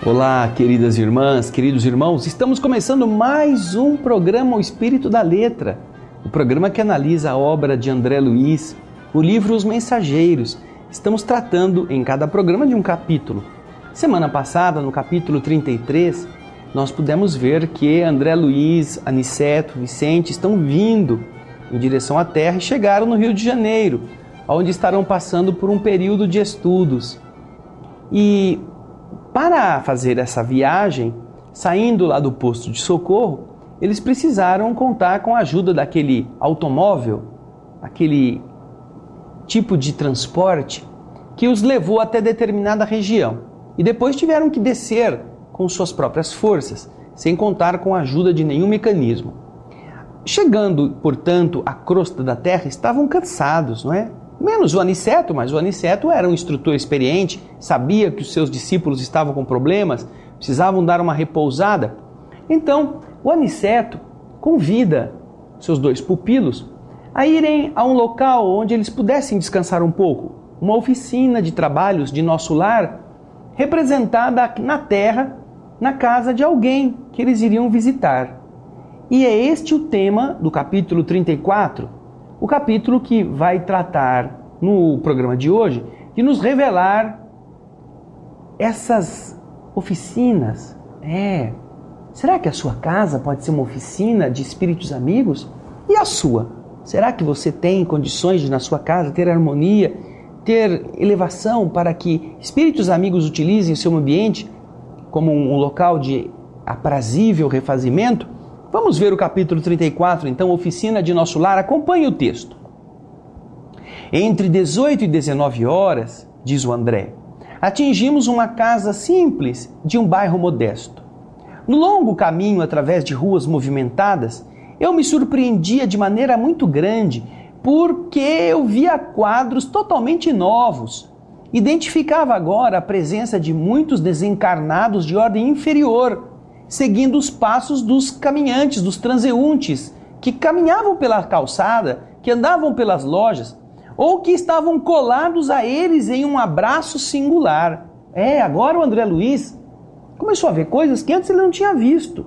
Olá, queridas irmãs, queridos irmãos, estamos começando mais um programa O Espírito da Letra, o programa que analisa a obra de André Luiz, o livro Os Mensageiros. Estamos tratando em cada programa de um capítulo. Semana passada, no capítulo 33, nós pudemos ver que André Luiz, Aniceto, Vicente estão vindo em direção à Terra e chegaram no Rio de Janeiro, onde estarão passando por um período de estudos. E para fazer essa viagem, saindo lá do posto de socorro, eles precisaram contar com a ajuda daquele automóvel, aquele tipo de transporte que os levou até determinada região. E depois tiveram que descer com suas próprias forças, sem contar com a ajuda de nenhum mecanismo. Chegando, portanto, à crosta da terra, estavam cansados, não é? Menos o Aniceto, mas o Aniceto era um instrutor experiente, sabia que os seus discípulos estavam com problemas, precisavam dar uma repousada. Então, o Aniceto convida seus dois pupilos a irem a um local onde eles pudessem descansar um pouco, uma oficina de trabalhos de nosso lar, representada na terra, na casa de alguém que eles iriam visitar. E é este o tema do capítulo 34, o capítulo que vai tratar no programa de hoje, de nos revelar essas oficinas. Será que a sua casa pode ser uma oficina de espíritos amigos? E a sua? Será que você tem condições de na sua casa ter harmonia, ter elevação para que espíritos amigos utilizem o seu ambiente como um local de aprazível refazimento? Vamos ver o capítulo 34, então, Oficina de Nosso Lar. Acompanhe o texto. Entre 18 e 19 horas, diz o André, atingimos uma casa simples de um bairro modesto. No longo caminho, através de ruas movimentadas, eu me surpreendia de maneira muito grande, porque eu via quadros totalmente novos. Identificava agora a presença de muitos desencarnados de ordem inferior, seguindo os passos dos caminhantes, dos transeuntes, que caminhavam pela calçada, que andavam pelas lojas, ou que estavam colados a eles em um abraço singular. Agora o André Luiz começou a ver coisas que antes ele não tinha visto.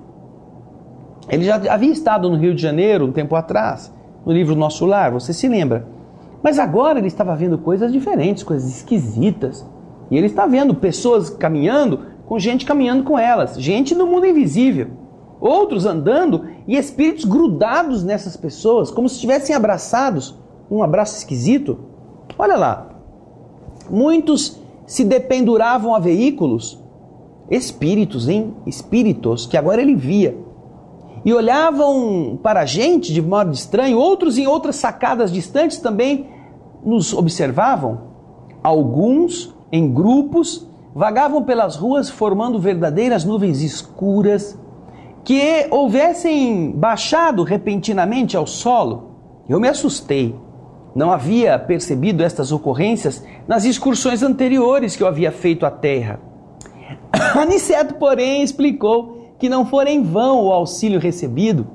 Ele já havia estado no Rio de Janeiro um tempo atrás, no livro Nosso Lar, você se lembra. Mas agora ele estava vendo coisas diferentes, coisas esquisitas. E ele está vendo pessoas caminhando, com gente caminhando com elas, gente do mundo invisível, outros andando e espíritos grudados nessas pessoas, como se estivessem abraçados, um abraço esquisito. Olha lá, muitos se dependuravam a veículos, espíritos que agora ele via, e olhavam para a gente de modo estranho. Outros em outras sacadas distantes também nos observavam, alguns em grupos, vagavam pelas ruas formando verdadeiras nuvens escuras que houvessem baixado repentinamente ao solo. Eu me assustei. Não havia percebido estas ocorrências nas excursões anteriores que eu havia feito à terra. Aniceto, porém, explicou que não fora em vão o auxílio recebido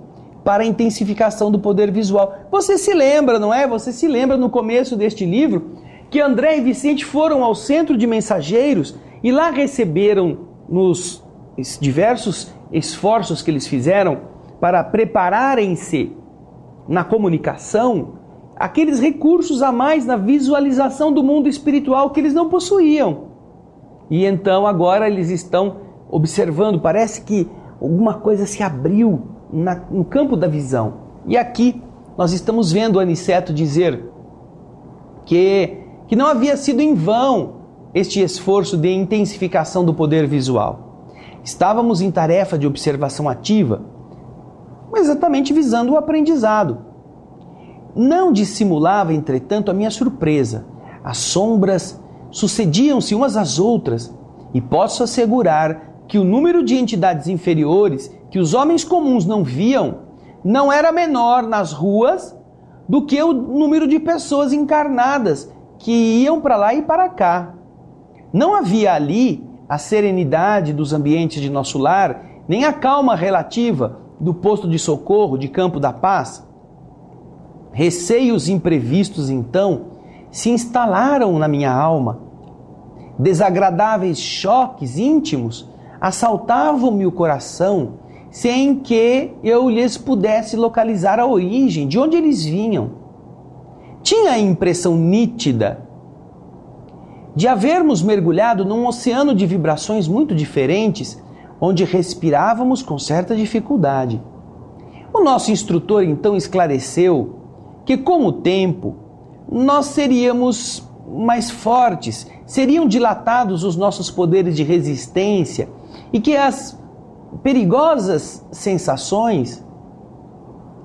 para a intensificação do poder visual. Você se lembra, não é? Você se lembra no começo deste livro que André e Vicente foram ao centro de mensageiros e lá receberam, nos diversos esforços que eles fizeram para prepararem-se na comunicação, aqueles recursos a mais na visualização do mundo espiritual que eles não possuíam. E então agora eles estão observando, parece que alguma coisa se abriu no campo da visão. E aqui nós estamos vendo o Aniceto dizer que não havia sido em vão este esforço de intensificação do poder visual. Estávamos em tarefa de observação ativa, exatamente visando o aprendizado. Não dissimulava, entretanto, a minha surpresa. As sombras sucediam-se umas às outras, e posso assegurar que o número de entidades inferiores que os homens comuns não viam não era menor nas ruas do que o número de pessoas encarnadas que iam para lá e para cá. Não havia ali a serenidade dos ambientes de nosso lar, nem a calma relativa do posto de socorro de Campo da Paz. Receios imprevistos, então, se instalaram na minha alma. Desagradáveis choques íntimos assaltavam-me o coração sem que eu lhes pudesse localizar a origem, de onde eles vinham. Tinha a impressão nítida de havermos mergulhado num oceano de vibrações muito diferentes, onde respirávamos com certa dificuldade. O nosso instrutor então esclareceu que, com o tempo, nós seríamos mais fortes, seriam dilatados os nossos poderes de resistência e que as perigosas sensações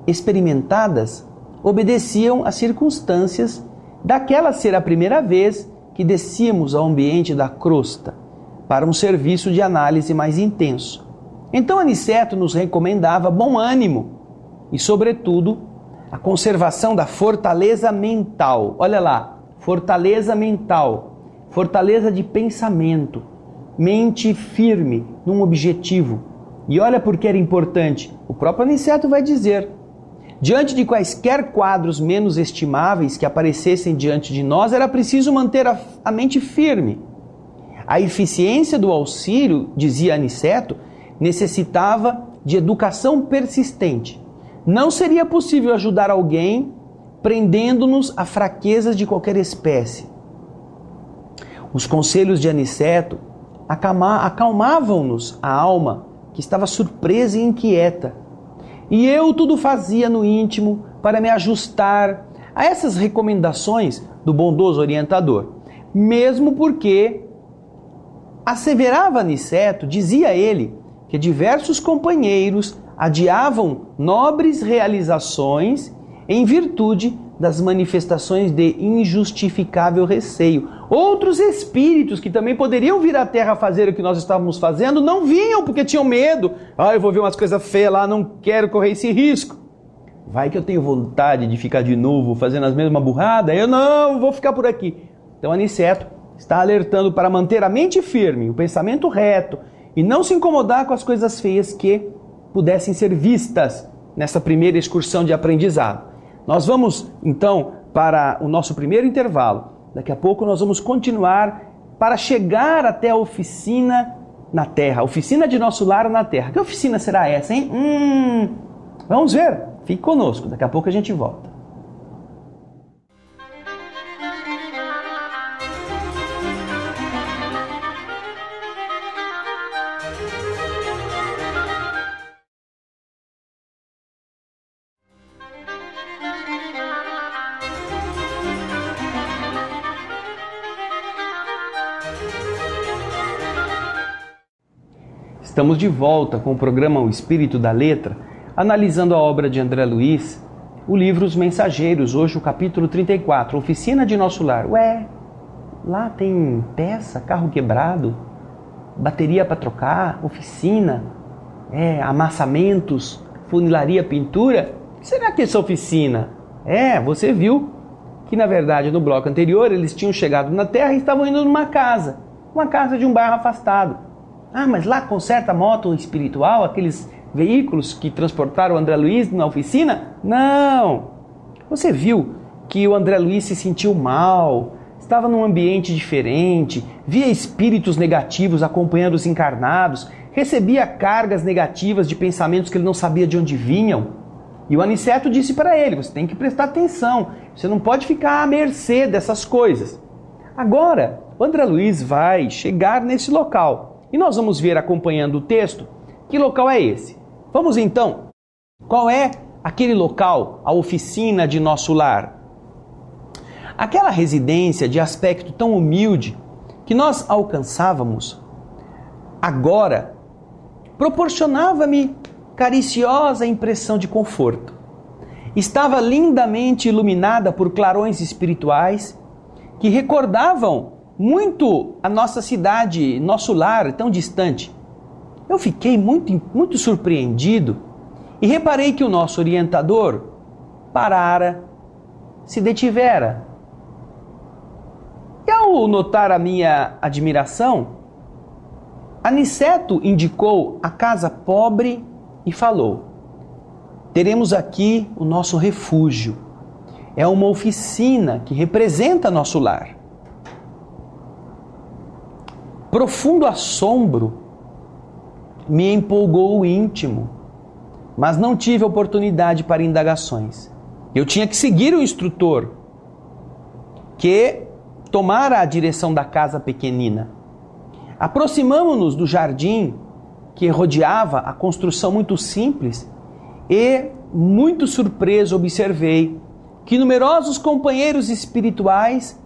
experimentadas obedeciam às circunstâncias daquela ser a primeira vez que descíamos ao ambiente da crosta para um serviço de análise mais intenso. Então Aniceto nos recomendava bom ânimo e, sobretudo, a conservação da fortaleza mental. Olha lá, fortaleza mental, fortaleza de pensamento, mente firme num objetivo. E olha por que era importante. O próprio Aniceto vai dizer: diante de quaisquer quadros menos estimáveis que aparecessem diante de nós, era preciso manter a mente firme. A eficiência do auxílio, dizia Aniceto, necessitava de educação persistente. Não seria possível ajudar alguém prendendo-nos a fraquezas de qualquer espécie. Os conselhos de Aniceto acalmavam-nos a alma, que estava surpresa e inquieta. E eu tudo fazia no íntimo para me ajustar a essas recomendações do bondoso orientador. Mesmo porque, asseverava Aniceto, dizia ele, que diversos companheiros adiavam nobres realizações em virtude das manifestações de injustificável receio. Outros espíritos que também poderiam vir à Terra fazer o que nós estávamos fazendo, não vinham porque tinham medo. Eu vou ver umas coisas feias lá, não quero correr esse risco. Vai que eu tenho vontade de ficar de novo fazendo as mesmas burradas, eu não vou ficar por aqui. Então Aniceto está alertando para manter a mente firme, o pensamento reto e não se incomodar com as coisas feias que pudessem ser vistas nessa primeira excursão de aprendizado. Nós vamos, então, para o nosso primeiro intervalo. Daqui a pouco nós vamos continuar para chegar até a oficina na Terra, a oficina de nosso lar na Terra. Que oficina será essa, hein? Vamos ver? Fique conosco, daqui a pouco a gente volta. Estamos de volta com o programa O Espírito da Letra, analisando a obra de André Luiz, o livro Os Mensageiros, hoje o capítulo 34, Oficina de Nosso Lar. Ué, lá tem peça, carro quebrado, bateria para trocar, oficina, amassamentos, funilaria, pintura. Será que essa oficina? Você viu que na verdade no bloco anterior eles tinham chegado na Terra e estavam indo numa casa de um bairro afastado. Mas lá conserta a moto espiritual, aqueles veículos que transportaram o André Luiz na oficina? Não! Você viu que o André Luiz se sentiu mal, estava num ambiente diferente, via espíritos negativos acompanhando os encarnados, recebia cargas negativas de pensamentos que ele não sabia de onde vinham. E o Aniceto disse para ele: você tem que prestar atenção, você não pode ficar à mercê dessas coisas. Agora, o André Luiz vai chegar nesse local. E nós vamos ver, acompanhando o texto, que local é esse. Vamos então, qual é aquele local, a oficina de nosso lar? Aquela residência de aspecto tão humilde que nós alcançávamos, agora proporcionava-me cariciosa impressão de conforto. Estava lindamente iluminada por clarões espirituais que recordavam muito a nossa cidade, nosso lar tão distante. Eu fiquei muito surpreendido e reparei que o nosso orientador parara, se detivera. E ao notar a minha admiração, Aniceto indicou a casa pobre e falou: teremos aqui o nosso refúgio. É uma oficina que representa nosso lar. Profundo assombro me empolgou o íntimo, mas não tive oportunidade para indagações. Eu tinha que seguir o instrutor, que tomara a direção da casa pequenina. Aproximamo-nos do jardim que rodeava a construção muito simples e, muito surpreso, observei que numerosos companheiros espirituais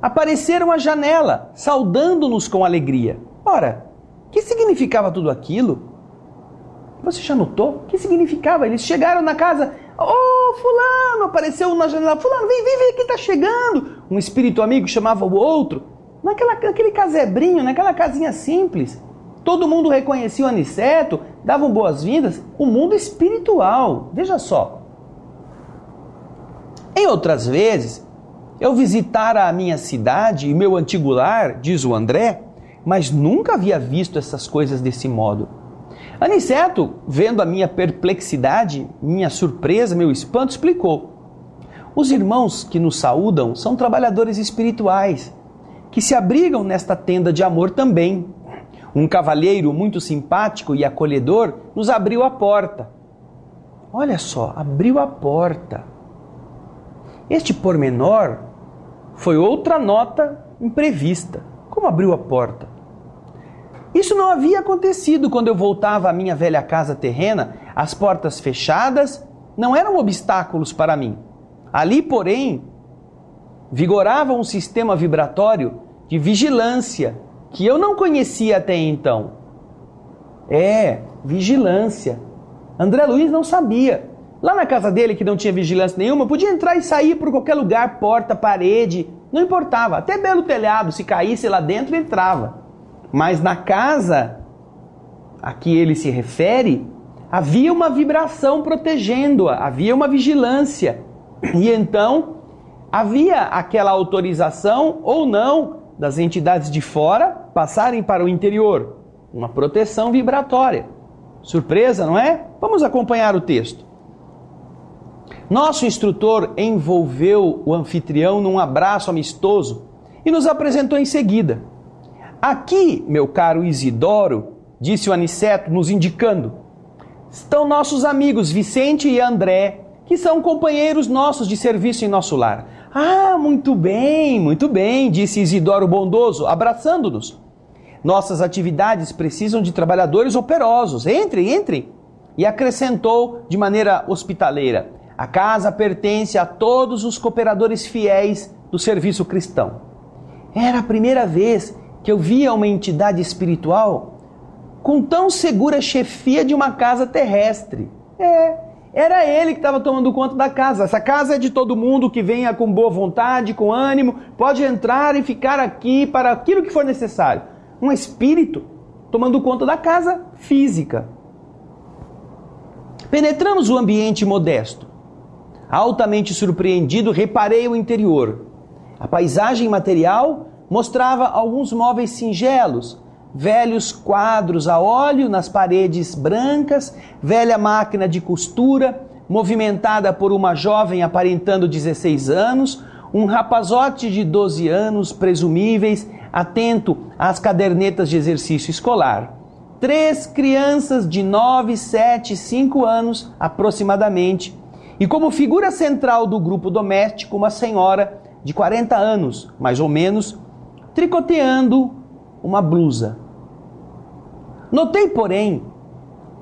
apareceram à janela, saudando-nos com alegria. Ora, que significava tudo aquilo? Você já notou? O que significava? Eles chegaram na casa, fulano, apareceu na janela, fulano, vem, quem está chegando? Um espírito amigo chamava o outro, naquele casebrinho, naquela casinha simples. Todo mundo reconhecia o Aniceto, davam boas-vindas. O mundo espiritual, veja só. Em outras vezes, eu visitara a minha cidade e meu antigo lar, diz o André, mas nunca havia visto essas coisas desse modo. Aniceto, vendo a minha perplexidade, minha surpresa, meu espanto, explicou. Os irmãos que nos saúdam são trabalhadores espirituais, que se abrigam nesta tenda de amor também. Um cavalheiro muito simpático e acolhedor nos abriu a porta. Olha só, abriu a porta. Este pormenor foi outra nota imprevista. Como abriu a porta? Isso não havia acontecido quando eu voltava à minha velha casa terrena. As portas fechadas não eram obstáculos para mim. Ali, porém, vigorava um sistema vibratório de vigilância que eu não conhecia até então. Vigilância. André Luiz não sabia. Lá na casa dele, que não tinha vigilância nenhuma, podia entrar e sair por qualquer lugar, porta, parede, não importava. Até belo telhado, se caísse lá dentro, entrava. Mas na casa a que ele se refere, havia uma vibração protegendo-a, havia uma vigilância. E então, havia aquela autorização ou não das entidades de fora passarem para o interior. Uma proteção vibratória. Surpresa, não é? Vamos acompanhar o texto. Nosso instrutor envolveu o anfitrião num abraço amistoso e nos apresentou em seguida. Aqui, meu caro Isidoro, disse o Aniceto, nos indicando, estão nossos amigos Vicente e André, que são companheiros nossos de serviço em nosso lar. Muito bem, disse Isidoro bondoso, abraçando-nos. Nossas atividades precisam de trabalhadores operosos. Entrem. E acrescentou de maneira hospitaleira, a casa pertence a todos os cooperadores fiéis do serviço cristão. Era a primeira vez que eu via uma entidade espiritual com tão segura chefia de uma casa terrestre. Era ele que estava tomando conta da casa. Essa casa é de todo mundo que venha com boa vontade, com ânimo, pode entrar e ficar aqui para aquilo que for necessário. Um espírito tomando conta da casa física. Penetramos o ambiente modesto. Altamente surpreendido, reparei o interior. A paisagem material mostrava alguns móveis singelos, velhos quadros a óleo nas paredes brancas, velha máquina de costura, movimentada por uma jovem aparentando 16 anos, um rapazote de 12 anos, presumíveis, atento às cadernetas de exercício escolar. 3 crianças de 9, 7, 5 anos aproximadamente, e como figura central do grupo doméstico, uma senhora de 40 anos, mais ou menos, tricoteando uma blusa. Notei, porém,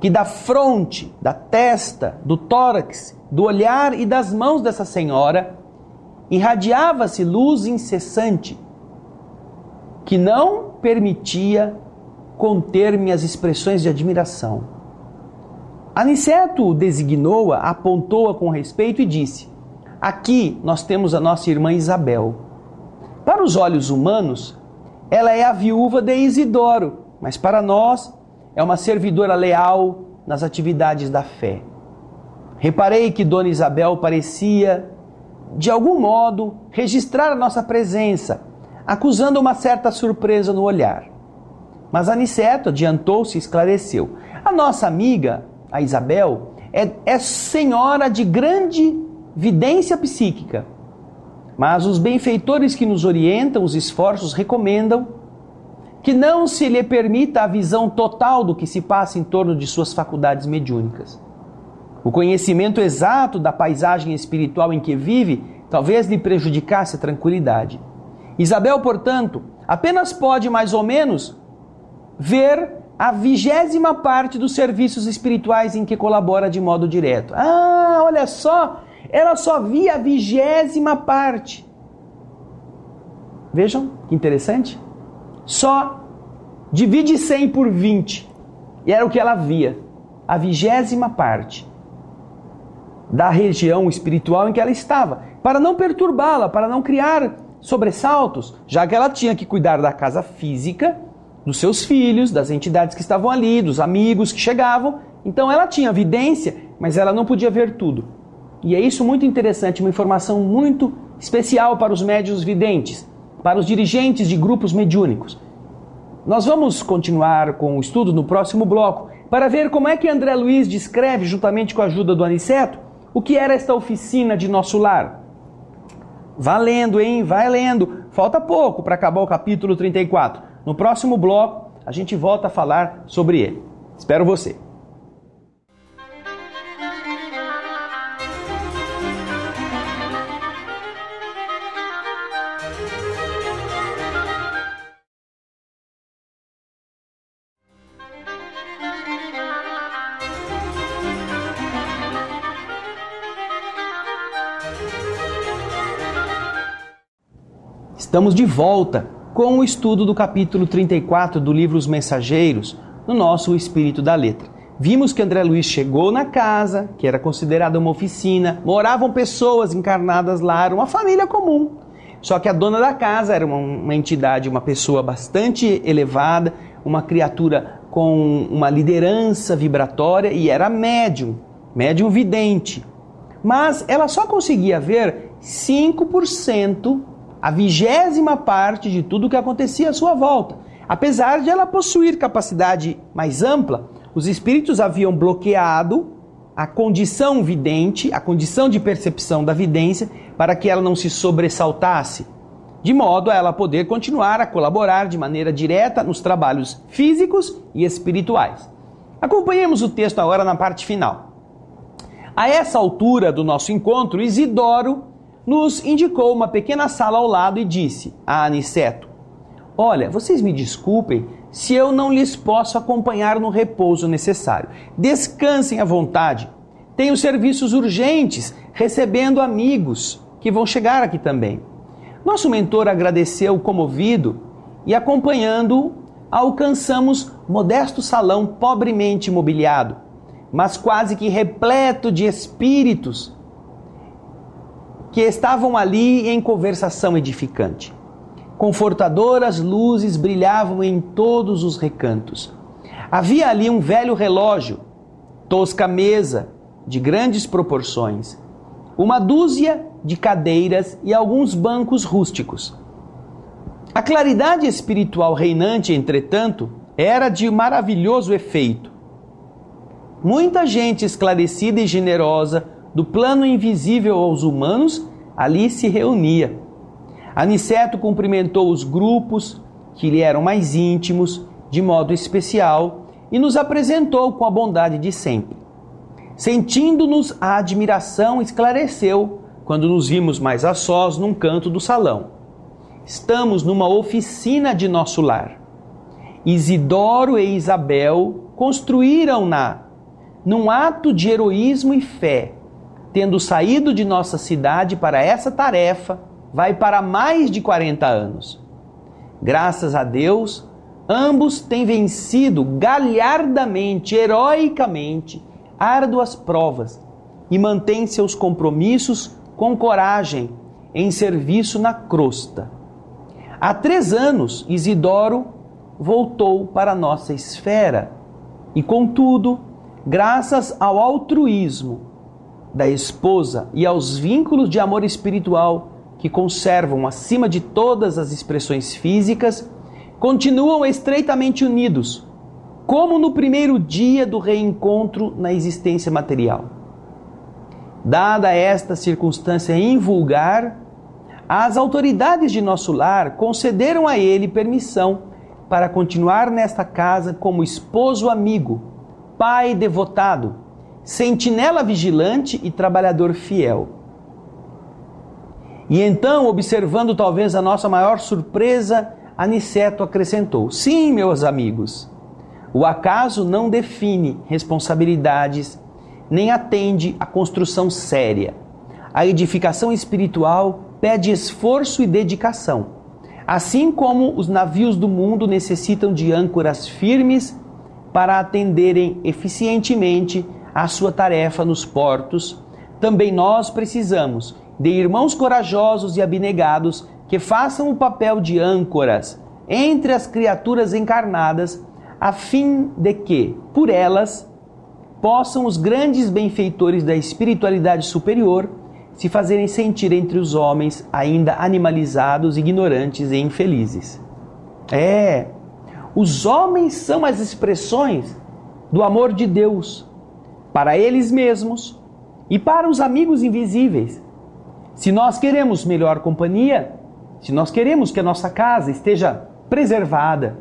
que da fronte, da testa, do tórax, do olhar e das mãos dessa senhora, irradiava-se luz incessante, que não permitia conter minhas expressões de admiração. Aniceto designou-a, apontou-a com respeito e disse, aqui nós temos a nossa irmã Isabel. Para os olhos humanos, ela é a viúva de Isidoro, mas para nós é uma servidora leal nas atividades da fé. Reparei que Dona Isabel parecia, de algum modo, registrar a nossa presença, acusando uma certa surpresa no olhar. Mas Aniceto adiantou-se e esclareceu. A nossa amiga, a Isabel, é senhora de grande vidência psíquica, mas os benfeitores que nos orientam os esforços recomendam que não se lhe permita a visão total do que se passa em torno de suas faculdades mediúnicas. O conhecimento exato da paisagem espiritual em que vive talvez lhe prejudicasse a tranquilidade. Isabel, portanto, apenas pode mais ou menos ver a 20ª parte dos serviços espirituais em que colabora de modo direto. Ah, olha só, ela só via a 20ª parte. Vejam que interessante. Só divide 100 por 20. E era o que ela via. A 20ª parte da região espiritual em que ela estava. Para não perturbá-la, para não criar sobressaltos, já que ela tinha que cuidar da casa física, dos seus filhos, das entidades que estavam ali, dos amigos que chegavam. Então ela tinha vidência, mas ela não podia ver tudo. E é isso muito interessante, uma informação muito especial para os médiuns videntes, para os dirigentes de grupos mediúnicos. Nós vamos continuar com o estudo no próximo bloco, para ver como é que André Luiz descreve, juntamente com a ajuda do Aniceto, o que era esta oficina de nosso lar. Vá lendo, hein? Vai lendo. Falta pouco para acabar o capítulo 34. No próximo bloco, a gente volta a falar sobre ele. Espero você. Estamos de volta com o estudo do capítulo 34 do livro Os Mensageiros, no nosso Espírito da Letra. Vimos que André Luiz chegou na casa, que era considerada uma oficina, moravam pessoas encarnadas lá, era uma família comum. Só que a dona da casa era uma entidade, uma pessoa bastante elevada, uma criatura com uma liderança vibratória e era médium vidente. Mas ela só conseguia ver 5%, a 20ª parte de tudo o que acontecia à sua volta. Apesar de ela possuir capacidade mais ampla, os espíritos haviam bloqueado a condição vidente, a condição de percepção da vidência, para que ela não se sobressaltasse, de modo a ela poder continuar a colaborar de maneira direta nos trabalhos físicos e espirituais. Acompanhemos o texto agora na parte final. A essa altura do nosso encontro, Isidoro nos indicou uma pequena sala ao lado e disse a Aniceto: olha, vocês me desculpem se eu não lhes posso acompanhar no repouso necessário. Descansem à vontade. Tenho serviços urgentes, recebendo amigos que vão chegar aqui também. Nosso mentor agradeceu comovido e, acompanhando-o, alcançamos modesto salão pobremente mobiliado, mas quase que repleto de espíritos que estavam ali em conversação edificante. Confortadoras luzes brilhavam em todos os recantos. Havia ali um velho relógio, tosca mesa de grandes proporções, uma dúzia de cadeiras e alguns bancos rústicos. A claridade espiritual reinante, entretanto, era de maravilhoso efeito. Muita gente esclarecida e generosa do plano invisível aos humanos, ali se reunia. Aniceto cumprimentou os grupos que lhe eram mais íntimos, de modo especial, e nos apresentou com a bondade de sempre. Sentindo-nos a admiração, esclareceu, quando nos vimos mais a sós num canto do salão: estamos numa oficina de nosso lar. Isidoro e Isabel construíram-na num ato de heroísmo e fé. Tendo saído de nossa cidade para essa tarefa, vai para mais de 40 anos. Graças a Deus, ambos têm vencido galhardamente, heroicamente, árduas provas e mantêm seus compromissos com coragem em serviço na crosta. Há 3 anos, Isidoro voltou para a nossa esfera e, contudo, graças ao altruísmo da esposa e aos vínculos de amor espiritual que conservam acima de todas as expressões físicas, continuam estreitamente unidos, como no primeiro dia do reencontro na existência material. Dada esta circunstância invulgar, as autoridades de nosso lar concederam a ele permissão para continuar nesta casa como esposo amigo, pai devotado, sentinela vigilante e trabalhador fiel. E então, observando talvez a nossa maior surpresa, Aniceto acrescentou: sim, meus amigos, o acaso não define responsabilidades, nem atende à construção séria. A edificação espiritual pede esforço e dedicação, assim como os navios do mundo necessitam de âncoras firmes para atenderem eficientemente à sua tarefa nos portos. Também nós precisamos de irmãos corajosos e abnegados que façam o papel de âncoras entre as criaturas encarnadas, a fim de que, por elas, possam os grandes benfeitores da espiritualidade superior se fazerem sentir entre os homens ainda animalizados, ignorantes e infelizes. Os homens são as expressões do amor de Deus para eles mesmos e para os amigos invisíveis. Se nós queremos melhor companhia, se nós queremos que a nossa casa esteja preservada,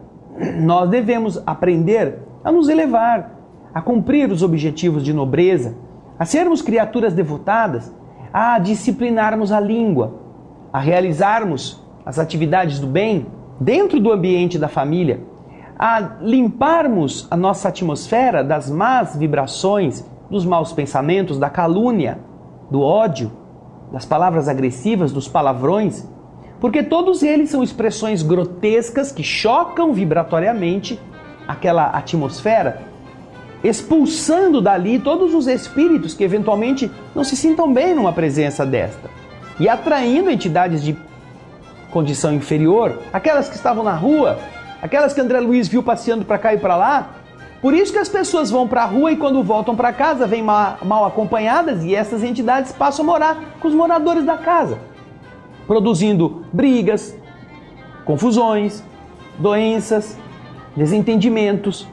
nós devemos aprender a nos elevar, a cumprir os objetivos de nobreza, a sermos criaturas devotadas, a disciplinarmos a língua, a realizarmos as atividades do bem dentro do ambiente da família, a limparmos a nossa atmosfera das más vibrações, dos maus pensamentos, da calúnia, do ódio, das palavras agressivas, dos palavrões, porque todos eles são expressões grotescas que chocam vibratoriamente aquela atmosfera, expulsando dali todos os espíritos que eventualmente não se sintam bem numa presença desta, e atraindo entidades de condição inferior, aquelas que estavam na rua, aquelas que André Luiz viu passeando para cá e para lá. Por isso que as pessoas vão para a rua e quando voltam para casa vêm mal acompanhadas, e essas entidades passam a morar com os moradores da casa, produzindo brigas, confusões, doenças, desentendimentos,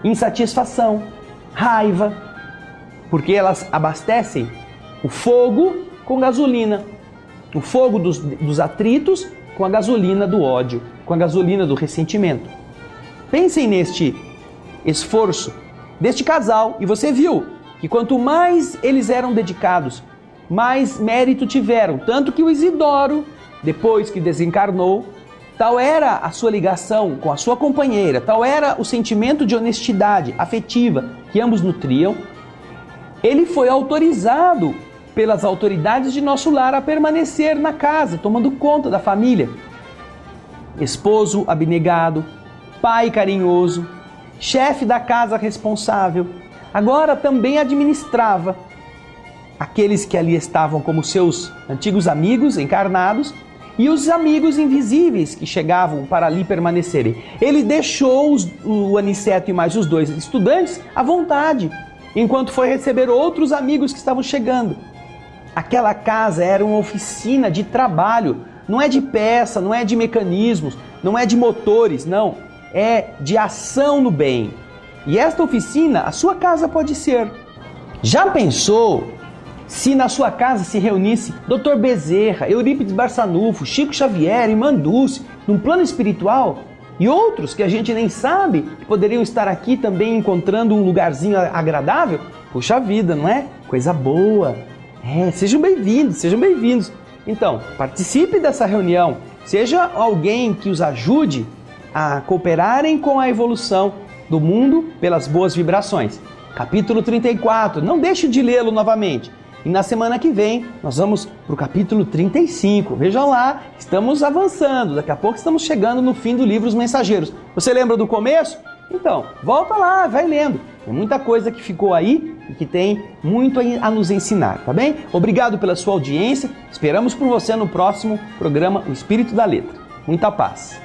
insatisfação, raiva, porque elas abastecem o fogo com gasolina, o fogo dos atritos com a gasolina do ódio, com a gasolina do ressentimento. Pensem neste esforço deste casal e você viu que quanto mais eles eram dedicados, mais mérito tiveram, tanto que o Isidoro, depois que desencarnou, tal era a sua ligação com a sua companheira, tal era o sentimento de honestidade afetiva que ambos nutriam, ele foi autorizado pelas autoridades de nosso lar a permanecer na casa, tomando conta da família. Esposo abnegado, pai carinhoso, chefe da casa responsável, agora também administrava aqueles que ali estavam como seus antigos amigos encarnados e os amigos invisíveis que chegavam para ali permanecerem. Ele deixou o Aniceto e mais os dois estudantes à vontade, enquanto foi receber outros amigos que estavam chegando. Aquela casa era uma oficina de trabalho, não é de peça, não é de mecanismos, não é de motores, não. É de ação no bem. E esta oficina, a sua casa pode ser. Já pensou se na sua casa se reunisse Dr. Bezerra, Eurípides Barçanufo, Chico Xavier e Manduce, num plano espiritual, e outros que a gente nem sabe que poderiam estar aqui também encontrando um lugarzinho agradável? Puxa vida, não é? Coisa boa. Sejam bem-vindos, sejam bem-vindos. Então, participe dessa reunião, seja alguém que os ajude a cooperarem com a evolução do mundo pelas boas vibrações. Capítulo 34, não deixe de lê-lo novamente. E na semana que vem nós vamos para o capítulo 35. Vejam lá, estamos avançando, daqui a pouco estamos chegando no fim do livro Os Mensageiros. Você lembra do começo? Então, volta lá, vai lendo. Tem muita coisa que ficou aí e que tem muito a nos ensinar, tá bem? Obrigado pela sua audiência, esperamos por você no próximo programa O Espírito da Letra. Muita paz.